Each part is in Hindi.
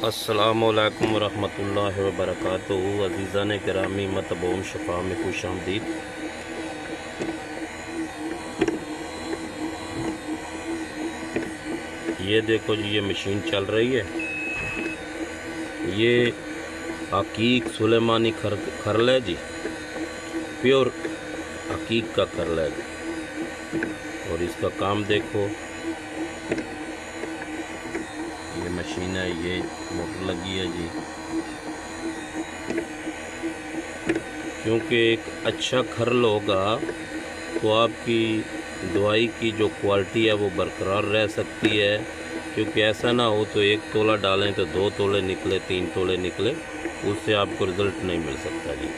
अस्सलामुअलैकुम रहमतुल्लाहि व बरकातुहू। अज़ीज़ान किरामी मतबूम शफ़ा में खुश आमदीद। ये देखो जी, ये मशीन चल रही है। ये हकीक सुलेमानी खरल है जी, प्योर हकीक का खरल है जी। और इसका काम देखो, ये मशीन है, ये मोटर लगी है जी। क्योंकि एक अच्छा खरल होगा तो आपकी दवाई की जो क्वालिटी है वो बरकरार रह सकती है। क्योंकि ऐसा ना हो तो 1 तोला डालें तो 2 तोले निकले, 3 तोले निकले, उससे आपको रिज़ल्ट नहीं मिल सकता जी।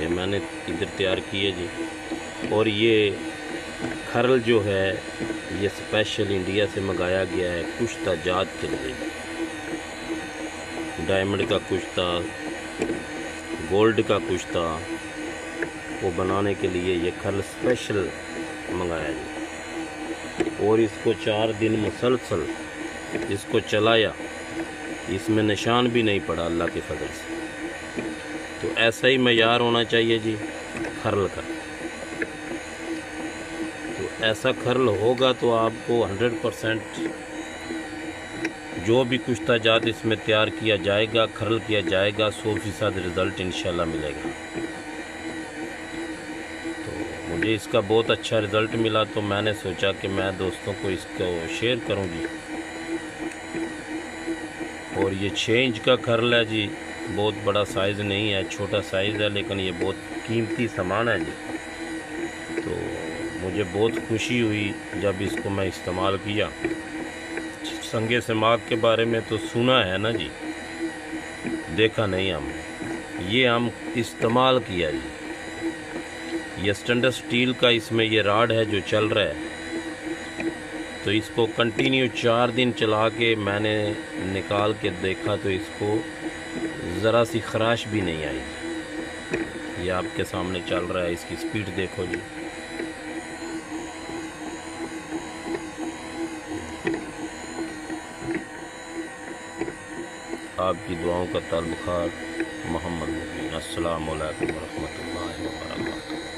ये मैंने इधर तैयार की है जी। और ये खरल जो है ये स्पेशल इंडिया से मंगाया गया है कुश्ता जात के लिए। डायमंड का कुश्ता, गोल्ड का कुश्ता वो बनाने के लिए ये खरल स्पेशल मंगाया जी। और इसको 4 दिन मुसलसल इसको चलाया, इसमें निशान भी नहीं पड़ा अल्लाह के फजल से। तो ऐसा ही मयार होना चाहिए जी खरल का। तो ऐसा खरल होगा तो आपको 100% जो भी कुश्ता जात इसमें तैयार किया जाएगा, खरल किया जाएगा, 100% रिज़ल्ट इंशाल्लाह मिलेगा। तो मुझे इसका बहुत अच्छा रिज़ल्ट मिला, तो मैंने सोचा कि मैं दोस्तों को इसको शेयर करूं जी। और ये 6 इंच का खरल है जी, बहुत बड़ा साइज़ नहीं है, छोटा साइज़ है, लेकिन ये बहुत कीमती सामान है जी। तो मुझे बहुत खुशी हुई जब इसको मैं इस्तेमाल किया। संगे समाग के बारे में तो सुना है ना जी, देखा नहीं हमने। ये हम इस्तेमाल किया जी। ये स्टेनलेस स्टील का इसमें ये राड है जो चल रहा है। तो इसको कंटिन्यू 4 दिन चला के मैंने निकाल के देखा तो इसको ज़रा सी खराश भी नहीं आई। ये आपके सामने चल रहा है, इसकी स्पीड देखो जी। आपकी दुआओं का ताल्लुक़ात मोहम्मद मुबीन। अस्सलामु अलैकुम व रहमतुल्लाहि व बरकातुहू।